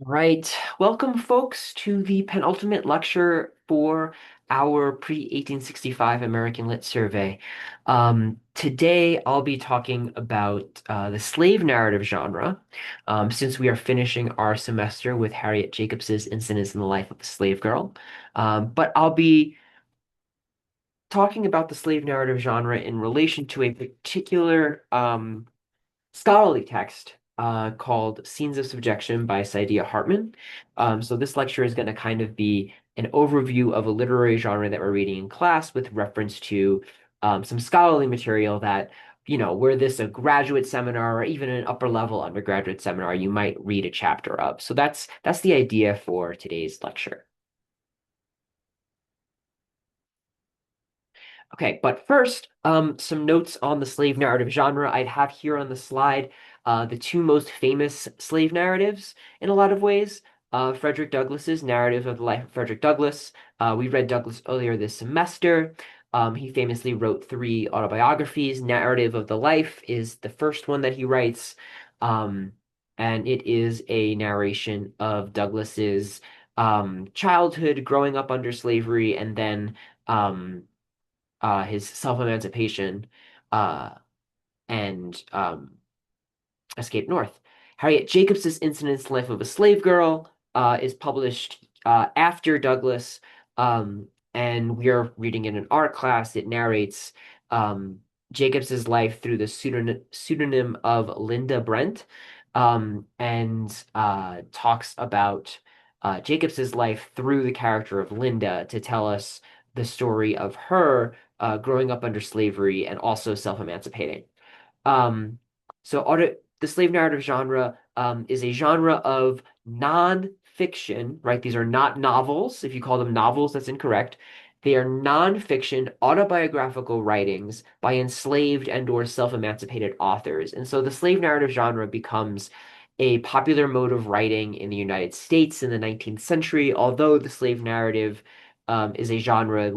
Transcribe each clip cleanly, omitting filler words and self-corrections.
Right. Welcome, folks, to the penultimate lecture for our pre-1865 American Lit Survey. Today, I'll be talking about the slave narrative genre, since we are finishing our semester with Harriet Jacobs's Incidents in the Life of a Slave Girl. But I'll be talking about the slave narrative genre in relation to a particular scholarly text called Scenes of Subjection by Saidiya Hartman. So this lecture is going to kind of be an overview of a literary genre that we're reading in class with reference to some scholarly material that, were this a graduate seminar or even an upper level undergraduate seminar, you might read a chapter of. So that's the idea for today's lecture. Okay, but first, some notes on the slave narrative genre. I'd have here on the slide the two most famous slave narratives in a lot of ways. Frederick Douglass's narrative of the life of Frederick Douglass. We read Douglass earlier this semester. He famously wrote three autobiographies. Narrative of the Life is the first one that he writes, um, and it is a narration of Douglass's childhood, growing up under slavery, and then his self-emancipation uh, and escape north. Harriet Jacobs's Incidents Life of a Slave Girl is published after Douglass, and we are reading in an art class. It narrates um, Jacobs's life through the pseudonym of Linda Brent, and talks about Jacobs's life through the character of Linda to tell us the story of her growing up under slavery and also self-emancipating. Um, the slave narrative genre is a genre of non-fiction, right? These are not novels. If you call them novels, that's incorrect. They are non-fiction autobiographical writings by enslaved and or self-emancipated authors. And so the slave narrative genre becomes a popular mode of writing in the United States in the 19th century, although the slave narrative is a genre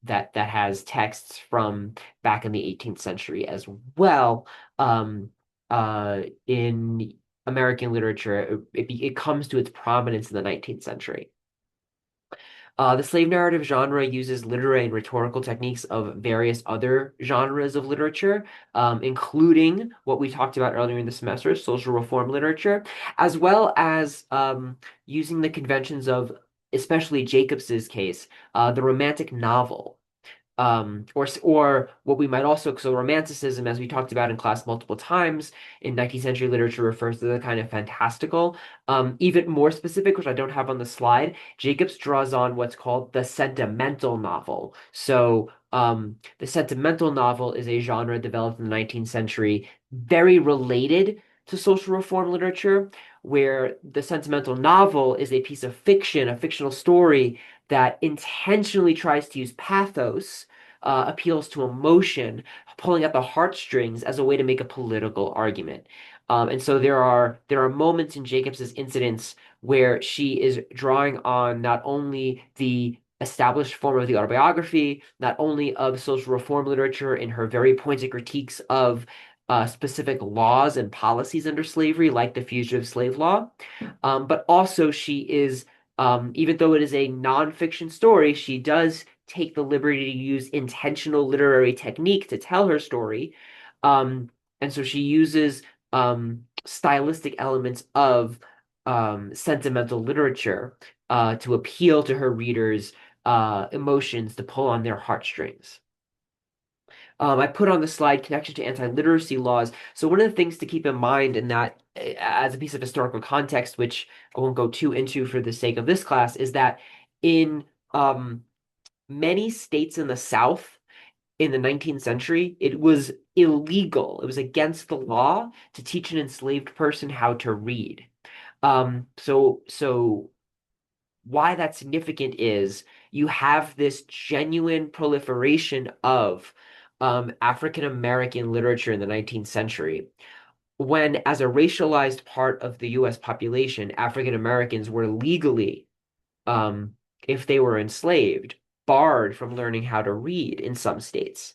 that has texts from back in the 18th century as well. Um, in American literature, it comes to its prominence in the 19th century. The slave narrative genre uses literary and rhetorical techniques of various other genres of literature, including what we talked about earlier in the semester, social reform literature, as well as using the conventions of, especially Jacobs's case, the romantic novel or what we might also, so romanticism, as we talked about in class multiple times in 19th century literature, refers to the kind of fantastical. Even more specific, which I don't have on the slide, Jacobs draws on what's called the sentimental novel. So the sentimental novel is a genre developed in the 19th century, very related to social reform literature, where the sentimental novel is a piece of fiction, a fictional story that intentionally tries to use pathos, appeals to emotion, pulling at the heartstrings as a way to make a political argument. And so there are moments in Jacobs's incidents where she is drawing on not only the established form of the autobiography, not only of social reform literature in her very pointed critiques of specific laws and policies under slavery, like the fugitive slave law, but also she is even though it is a nonfiction story, she does take the liberty to use intentional literary technique to tell her story. Um, and so she uses stylistic elements of sentimental literature to appeal to her readers' emotions, to pull on their heartstrings. I put on the slide connection to anti-literacy laws. So one of the things to keep in mind in that, as a piece of historical context, which I won't go too into for the sake of this class, is that in many states in the South in the 19th century, it was illegal. It was against the law to teach an enslaved person how to read. So why that's significant is you have this genuine proliferation of African American literature in the 19th century, when, as a racialized part of the US population, African Americans were legally, um, if they were enslaved, barred from learning how to read in some states.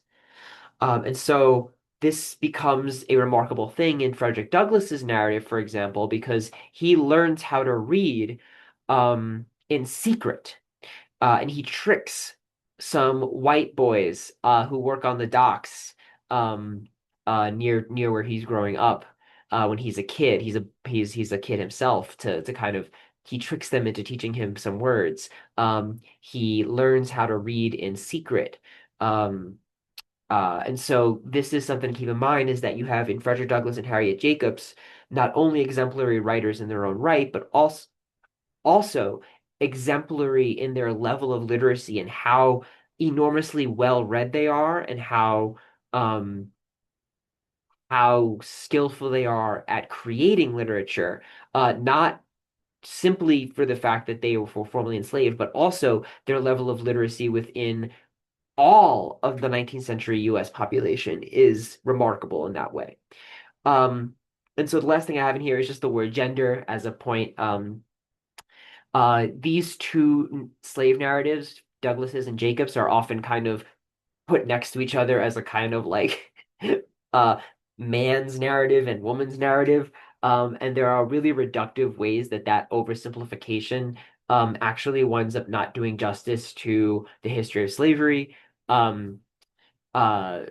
And so this becomes a remarkable thing in Frederick Douglass's narrative, for example, because he learns how to read in secret, and he tricks some white boys who work on the docks um, near where he's growing up when he's a kid. He's a kid himself to kind of he tricks them into teaching him some words. He learns how to read in secret. Um, and so this is something to keep in mind is that you have in Frederick Douglass and Harriet Jacobs not only exemplary writers in their own right, but also exemplary in their level of literacy and how enormously well read they are and um how skillful they are at creating literature, not simply for the fact that they were formerly enslaved, but also their level of literacy within all of the 19th century US population is remarkable in that way. Um, and so the last thing I have in here is just the word gender as a point. These two slave narratives, Douglas's and Jacobs, are often kind of put next to each other as a kind of like uh, man's narrative and woman's narrative. And there are really reductive ways that that oversimplification actually winds up not doing justice to the history of slavery. Um, uh,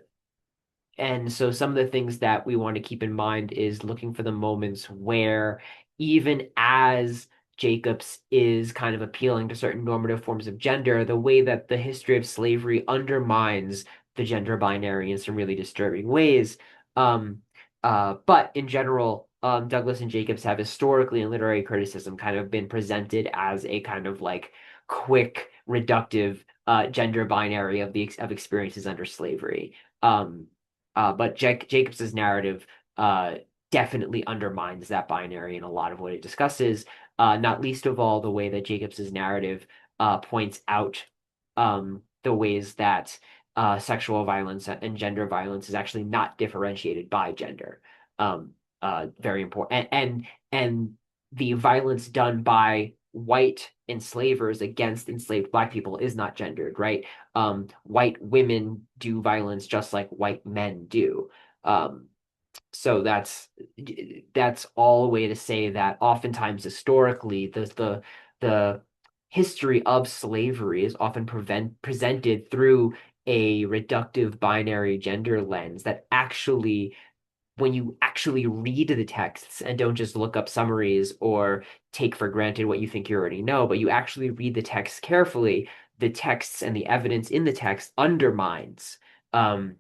and so some of the things that we want to keep in mind is looking for the moments where even as Jacobs is kind of appealing to certain normative forms of gender, the way that the history of slavery undermines the gender binary in some really disturbing ways. Um, but in general, Douglas and Jacobs have historically in literary criticism kind of been presented as a kind of like quick, reductive gender binary of of experiences under slavery. Um, but Jacobs's narrative definitely undermines that binary in a lot of what it discusses, not least of all the way that Jacobs's narrative points out the ways that sexual violence and gender violence is actually not differentiated by gender. Very important. And the violence done by white enslavers against enslaved black people is not gendered, right? White women do violence just like white men do. Um, so that's all a way to say that oftentimes historically the history of slavery is often presented through a reductive binary gender lens that actually when you actually read the texts and don't just look up summaries or take for granted what you think you already know, but you actually read the text carefully, the texts and the evidence in the text undermines um,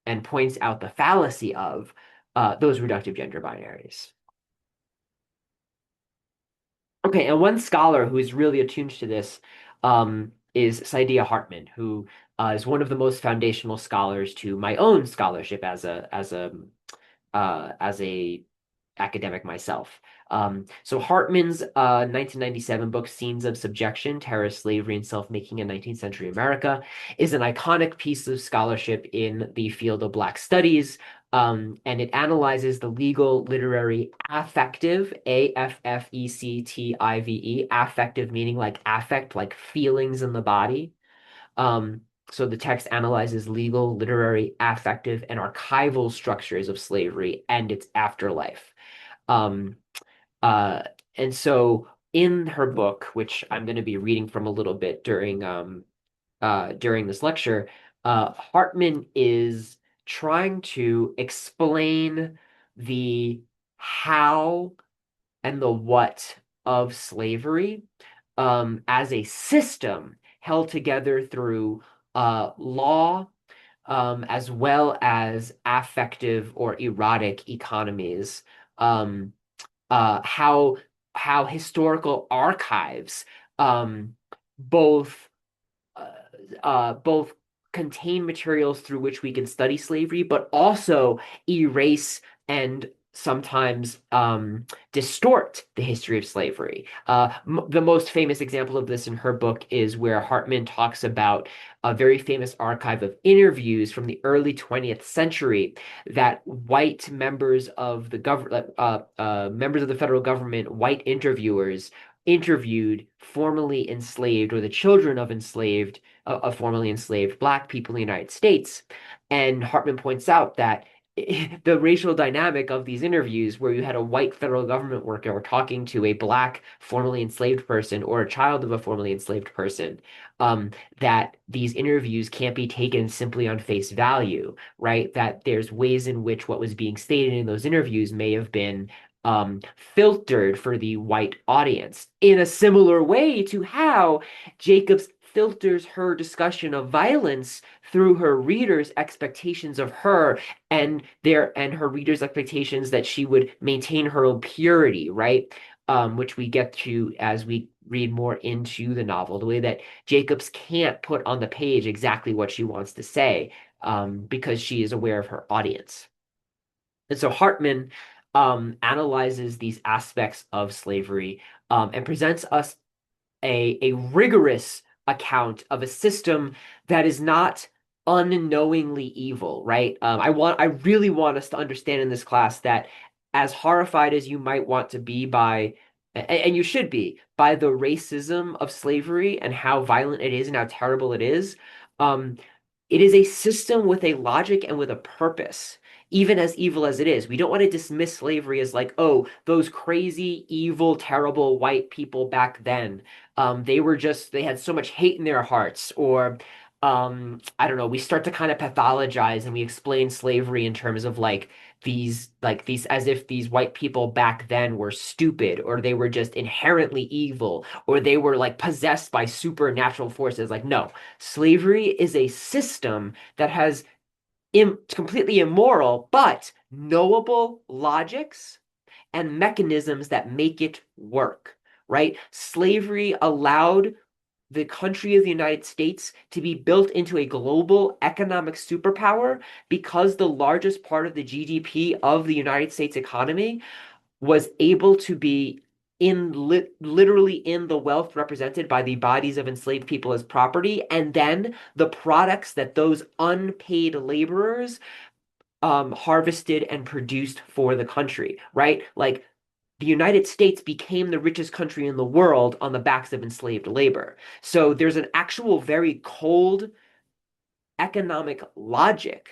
and points out the fallacy of those reductive gender binaries. Okay, and one scholar who is really attuned to this is Saidiya Hartman, who is one of the most foundational scholars to my own scholarship as a academic myself. So Hartman's 1997 book, Scenes of Subjection, Terror, Slavery, and Self-Making in 19th Century America, is an iconic piece of scholarship in the field of Black studies. And it analyzes the legal, literary, affective, affective, affective meaning like affect, like feelings in the body. Um, so the text analyzes legal, literary, affective, and archival structures of slavery and its afterlife. Um, uh, and so in her book, which I'm going to be reading from a little bit during this lecture, Hartman is trying to explain the how and the what of slavery as a system held together through law as well as affective or erotic economies. Um, uh, how how historical archives um, both uh, both contain materials through which we can study slavery, but also erase and sometimes distort the history of slavery. The most famous example of this in her book is where Hartman talks about a very famous archive of interviews from the early 20th century that white members of the government, members of the federal government, white interviewers interviewed formerly enslaved or the children of formerly enslaved Black people in the United States. And Hartman points out that the racial dynamic of these interviews where you had a white federal government worker talking to a black formerly enslaved person or a child of a formerly enslaved person, um, that these interviews can't be taken simply on face value, right? That there's ways in which what was being stated in those interviews may have been filtered for the white audience in a similar way to how Jacobs filters her discussion of violence through her readers' expectations of her and her readers' expectations that she would maintain her own purity, right? Which we get to as we read more into the novel, the way that Jacobs can't put on the page exactly what she wants to say, because she is aware of her audience. And so Hartman analyzes these aspects of slavery, and presents us a rigorous account of a system that is not unknowingly evil, right? I really want us to understand in this class that as horrified as you might want to be by, and you should be, by the racism of slavery and how violent it is and how terrible it is, um, it is a system with a logic and with a purpose, even as evil as it is. We don't want to dismiss slavery as like, oh, those crazy, evil, terrible white people back then. They had so much hate in their hearts, or I don't know, we start to kind of pathologize and we explain slavery in terms of like these as if these white people back then were stupid or they were just inherently evil or they were like possessed by supernatural forces. Like, no, slavery is a system that has completely immoral but knowable logics and mechanisms that make it work, right? Slavery allowed the country of the United States to be built into a global economic superpower because the largest part of the GDP of the United States economy was able to be literally in the wealth represented by the bodies of enslaved people as property, and then the products that those unpaid laborers harvested and produced for the country, right? Like the United States became the richest country in the world on the backs of enslaved labor. So there's an actual very cold economic logic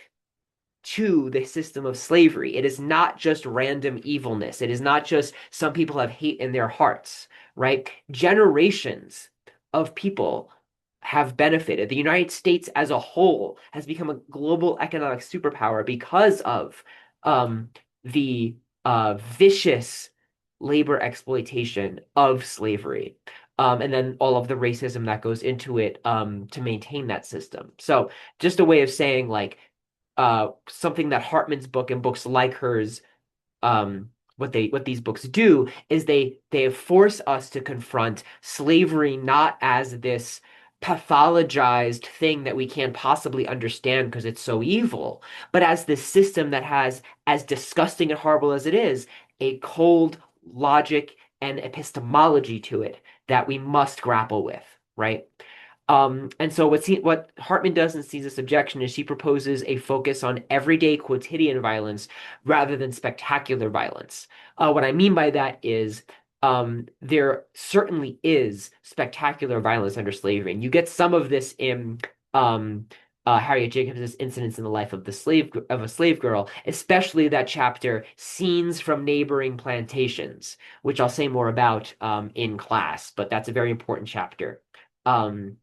to the system of slavery. It is not just random evilness. It is not just some people have hate in their hearts, right? Generations of people have benefited. The United States as a whole has become a global economic superpower because of um, the vicious labor exploitation of slavery. And then all of the racism that goes into it to maintain that system. So, just a way of saying, like, something that Hartman's book and books like hers, what these books do is they force us to confront slavery not as this pathologized thing that we can't possibly understand because it's so evil, but as this system that has, as disgusting and horrible as it is, a cold logic and epistemology to it that we must grapple with, right? And so what Hartman does in Sees a Subjection is she proposes a focus on everyday quotidian violence rather than spectacular violence. What I mean by that is there certainly is spectacular violence under slavery, and you get some of this in um, Harriet Jacobs's Incidents in the Life of a Slave Girl, especially that chapter Scenes from Neighboring Plantations, which I'll say more about in class, but that's a very important chapter. Um,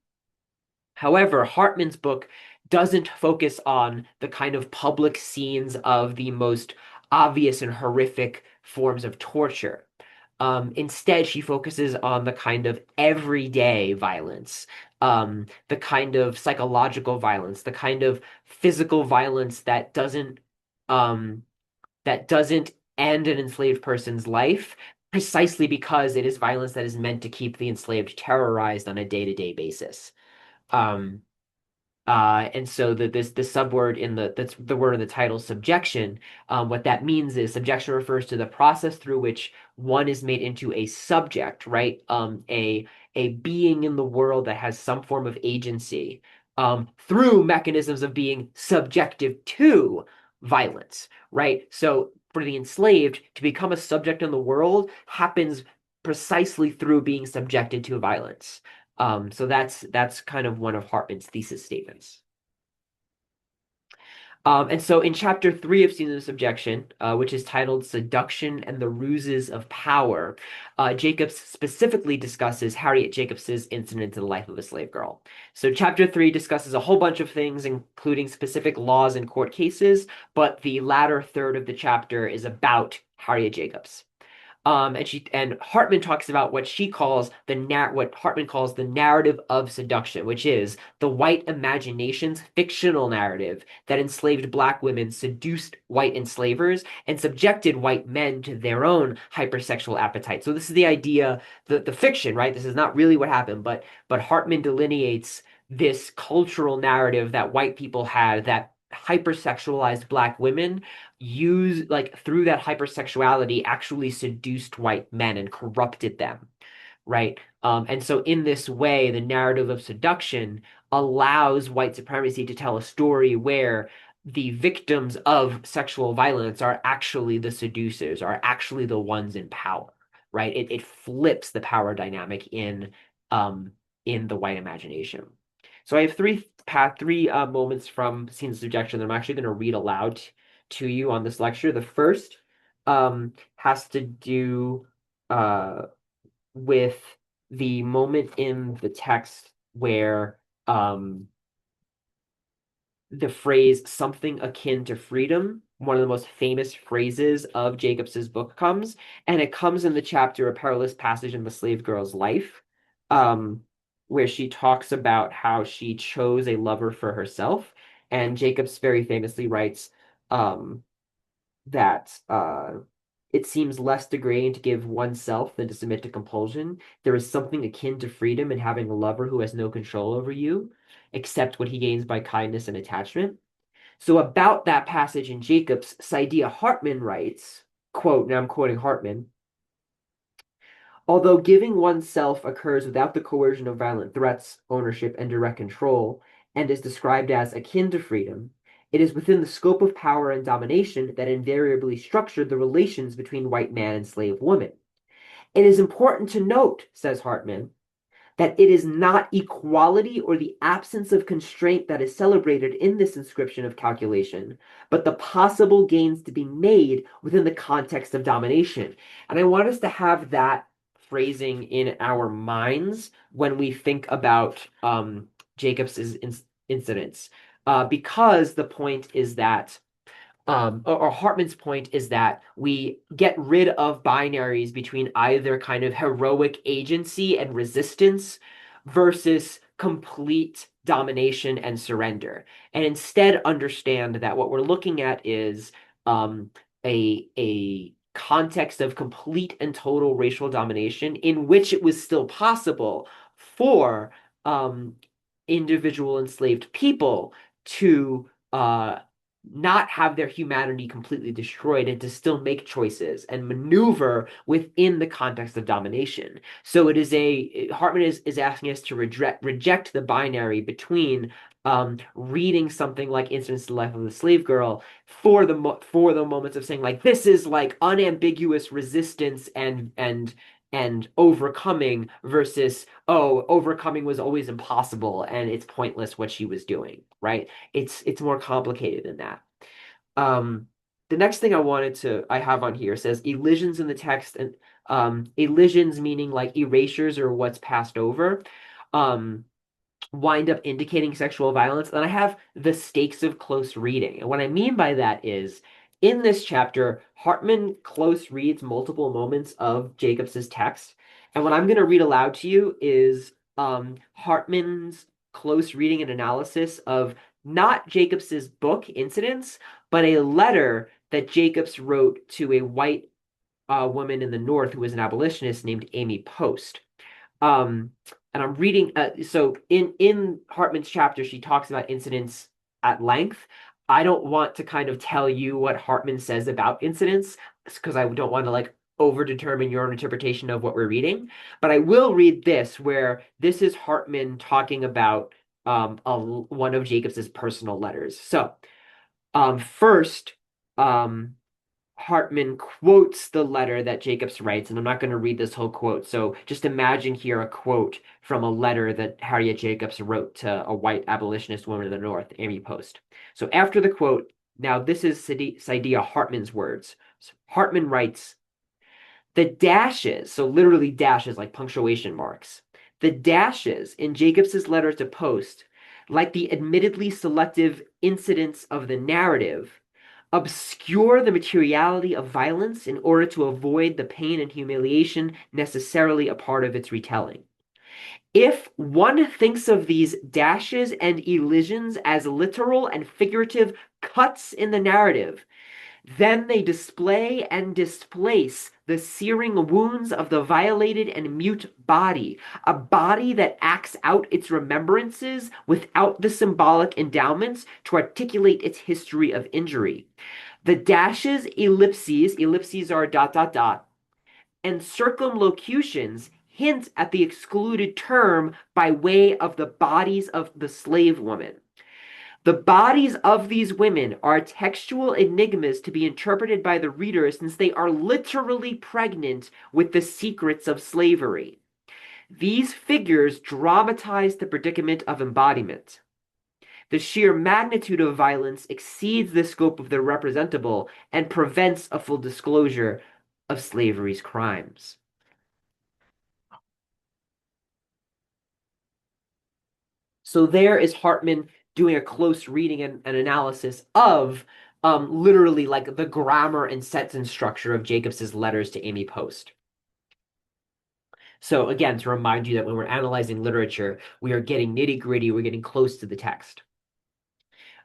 However, Hartman's book doesn't focus on the kind of public scenes of the most obvious and horrific forms of torture. Instead, she focuses on the kind of everyday violence, the kind of psychological violence, the kind of physical violence um, that doesn't end an enslaved person's life, precisely because it is violence that is meant to keep the enslaved terrorized on a day-to-day basis. Um, and so this subword in that's the word in the title, subjection. What that means is subjection refers to the process through which one is made into a subject, right? A being in the world that has some form of agency, through mechanisms of being subjective to violence, right? So for the enslaved to become a subject in the world happens precisely through being subjected to violence. So that's kind of one of Hartman's thesis statements. And so in chapter 3 of Seasons of Subjection, which is titled Seduction and the Ruses of Power, Jacobs specifically discusses Harriet Jacobs's incident in the life of a slave girl. So chapter 3 discusses a whole bunch of things, including specific laws and court cases, but the latter third of the chapter is about Harriet Jacobs. And Hartman talks about what Hartman calls the narrative of seduction, which is the white imagination's fictional narrative that enslaved black women seduced white enslavers and subjected white men to their own hypersexual appetite. So this is the idea, the fiction, right? This is not really what happened, but Hartman delineates this cultural narrative that white people had that hypersexualized black women use like through that hypersexuality actually seduced white men and corrupted them, right? And so in this way, the narrative of seduction allows white supremacy to tell a story where the victims of sexual violence are actually the seducers, are actually the ones in power, right? It flips the power dynamic um in the white imagination. So I have three moments from Scenes of Subjection that I'm actually going to read aloud to you on this lecture. The first has to do uh, with the moment in the text where the phrase something akin to freedom, one of the most famous phrases of Jacobs's book, comes, and it comes in the chapter A Perilous Passage in the Slave Girl's Life, um, where she talks about how she chose a lover for herself. And Jacobs very famously writes, um, that it seems less degrading to give oneself than to submit to compulsion. There is something akin to freedom in having a lover who has no control over you, except what he gains by kindness and attachment. So about that passage in Jacobs, Saidiya Hartman writes, quote, now I'm quoting Hartman, although giving oneself occurs without the coercion of violent threats, ownership, and direct control, and is described as akin to freedom, it is within the scope of power and domination that invariably structured the relations between white man and slave woman. It is important to note, says Hartman, that it is not equality or the absence of constraint that is celebrated in this inscription of calculation, but the possible gains to be made within the context of domination. And I want us to have that phrasing in our minds when we think about Jacobs's incidents, because the point is that or Hartman's point is that we get rid of binaries between either kind of heroic agency and resistance versus complete domination and surrender, and instead understand that what we're looking at is um, a context of complete and total racial domination in which it was still possible for um, individual enslaved people to not have their humanity completely destroyed and to still make choices and maneuver within the context of domination. So it is Hartman is asking us to reject the binary between reading something like Incidents in the Life of the Slave Girl for the moments of saying like this is like unambiguous resistance and overcoming versus oh overcoming was always impossible and it's pointless what she was doing, right? It's more complicated than that. Um, the next thing I have on here says elisions in the text, and elisions meaning like erasures or what's passed over. Um, wind up indicating sexual violence. And I have the stakes of close reading. And what I mean by that is in this chapter, Hartman close reads multiple moments of Jacobs's text. And what I'm going to read aloud to you is Hartman's close reading and analysis of not Jacobs's book Incidents, but a letter that Jacobs wrote to a white woman in the North who was an abolitionist named Amy Post. Um, and I'm reading. So in Hartman's chapter, she talks about incidents at length. I don't want to kind of tell you what Hartman says about incidents because I don't want to like overdetermine your own interpretation of what we're reading. But I will read this, where this is Hartman talking about one of Jacobs's personal letters. So first, um, Hartman quotes the letter that Jacobs writes, and I'm not going to read this whole quote. So just imagine here a quote from a letter that Harriet Jacobs wrote to a white abolitionist woman in the North, Amy Post. So after the quote, now this is Saidiya Hartman's words. So Hartman writes, the dashes, so literally dashes like punctuation marks, the dashes in Jacobs's letter to Post, like the admittedly selective incidents of the narrative, obscure the materiality of violence in order to avoid the pain and humiliation necessarily a part of its retelling. If one thinks of these dashes and elisions as literal and figurative cuts in the narrative, then they display and displace the searing wounds of the violated and mute body, a body that acts out its remembrances without the symbolic endowments to articulate its history of injury. The dashes, ellipses are dot dot dot, and circumlocutions hint at the excluded term by way of the bodies of the slave woman. The bodies of these women are textual enigmas to be interpreted by the reader since they are literally pregnant with the secrets of slavery. These figures dramatize the predicament of embodiment. The sheer magnitude of violence exceeds the scope of the representable and prevents a full disclosure of slavery's crimes. So there is Hartman doing a close reading and analysis of literally like the grammar and sentence structure of Jacobs's letters to Amy Post. So again, to remind you that when we're analyzing literature, we are getting nitty gritty, we're getting close to the text.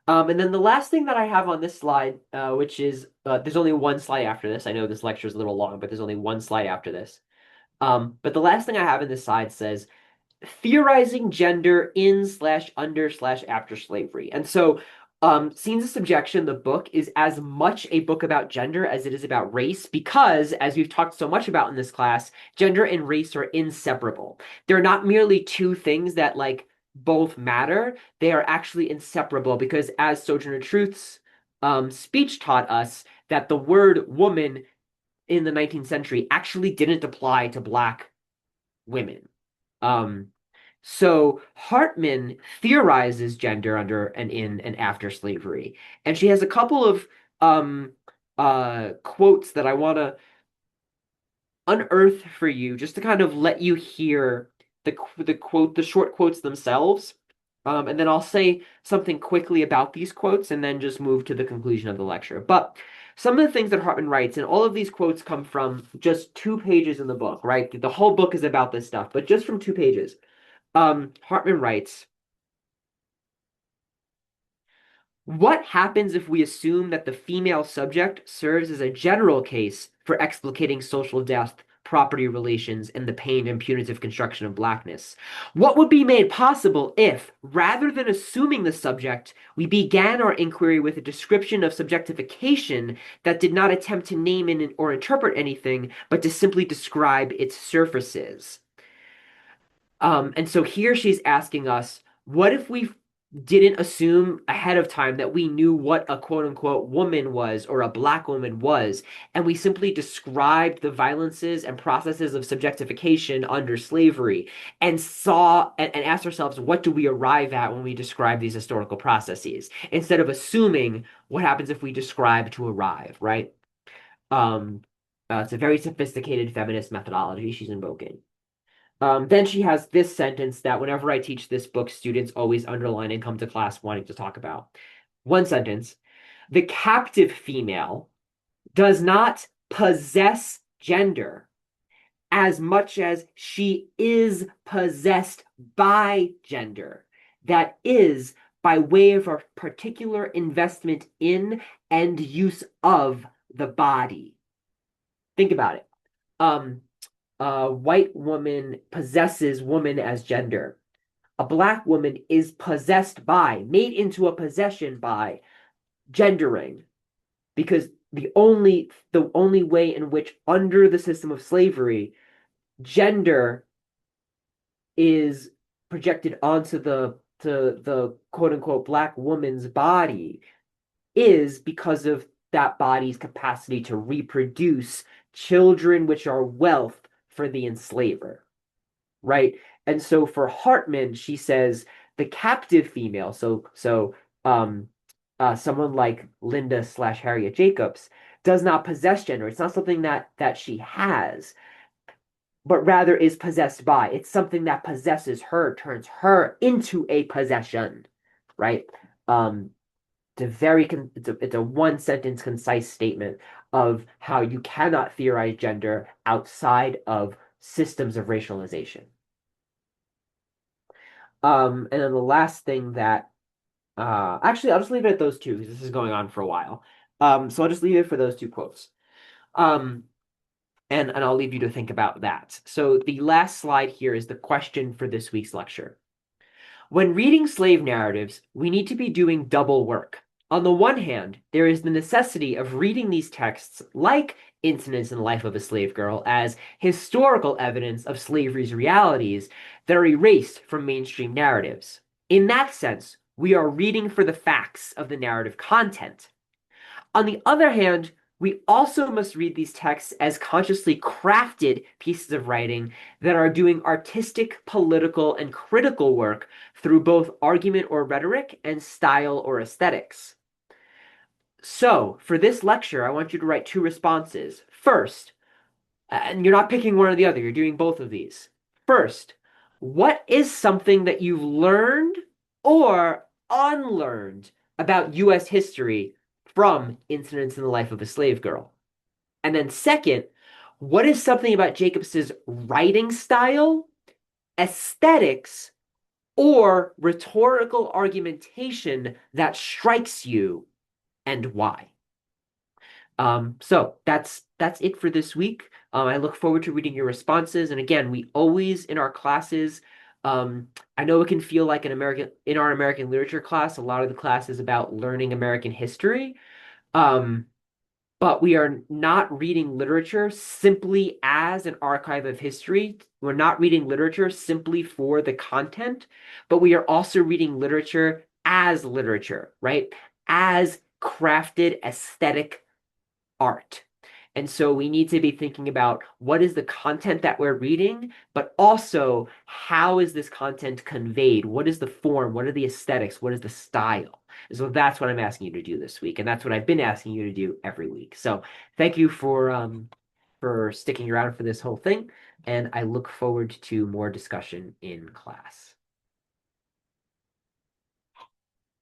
And then the last thing that I have on this slide, which is there's only one slide after this. I know this lecture is a little long, but there's only one slide after this. But the last thing I have in this slide says theorizing gender in slash under slash after slavery. And so Scenes of Subjection, the book, is as much a book about gender as it is about race because, as we've talked so much about in this class, gender and race are inseparable. They're not merely two things that like both matter. They are actually inseparable because as Sojourner Truth's speech taught us, that the word woman in the 19th century actually didn't apply to Black women. Um, so Hartman theorizes gender under and in and after slavery, and she has a couple of um, quotes that I want to unearth for you, just to kind of let you hear the short quotes themselves, and then I'll say something quickly about these quotes, and then just move to the conclusion of the lecture. But some of the things that Hartman writes, and all of these quotes come from just 2 pages in the book, right? The whole book is about this stuff, but just from 2 pages. Hartman writes, what happens if we assume that the female subject serves as a general case for explicating social death, property relations, and the pain and punitive construction of blackness? What would be made possible if, rather than assuming the subject, we began our inquiry with a description of subjectification that did not attempt to name or interpret anything, but to simply describe its surfaces? And so here she's asking us, what if we didn't assume ahead of time that we knew what a quote unquote woman was or a Black woman was, and we simply described the violences and processes of subjectification under slavery and saw and asked ourselves, what do we arrive at when we describe these historical processes? Instead of assuming what happens if we describe to arrive, right? Um, it's a very sophisticated feminist methodology she's invoking. Then she has this sentence that whenever I teach this book, students always underline and come to class wanting to talk about. One sentence. The captive female does not possess gender as much as she is possessed by gender. That is, by way of a particular investment in and use of the body. Think about it. Um, a white woman possesses woman as gender. A Black woman is possessed by, made into a possession by gendering, because the only way in which under the system of slavery gender is projected onto the quote unquote Black woman's body is because of that body's capacity to reproduce children which are wealth for the enslaver, right? And so for Hartman, she says the captive female, um someone like Linda slash Harriet Jacobs, does not possess gender. It's not something that she has, but rather is possessed by. It's something that possesses her, turns her into a possession, right? Um, it's a one sentence concise statement of how you cannot theorize gender outside of systems of racialization. And then the last thing that actually I'll just leave it at those two because this is going on for a while. So I'll just leave it for those two quotes. Um, and I'll leave you to think about that. So the last slide here is the question for this week's lecture. When reading slave narratives, we need to be doing double work. On the one hand, there is the necessity of reading these texts like Incidents in the Life of a Slave Girl as historical evidence of slavery's realities that are erased from mainstream narratives. In that sense, we are reading for the facts of the narrative content. On the other hand, we also must read these texts as consciously crafted pieces of writing that are doing artistic, political, and critical work through both argument or rhetoric and style or aesthetics. So, for this lecture, I want you to write two responses. First, and you're not picking one or the other, you're doing both of these. First, what is something that you've learned or unlearned about US history from Incidents in the Life of a Slave Girl? And then second, what is something about Jacobs's writing style, aesthetics, or rhetorical argumentation that strikes you and why? So that's it for this week. I look forward to reading your responses. And again, we always in our classes, I know it can feel like in our American literature class, a lot of the class is about learning American history. Um, but we are not reading literature simply as an archive of history. We're not reading literature simply for the content, but we are also reading literature, right? As crafted aesthetic art. And so we need to be thinking about what is the content that we're reading, but also how is this content conveyed? What is the form? What are the aesthetics? What is the style? So that's what I'm asking you to do this week, and that's what I've been asking you to do every week. So thank you for sticking around for this whole thing, and I look forward to more discussion in class.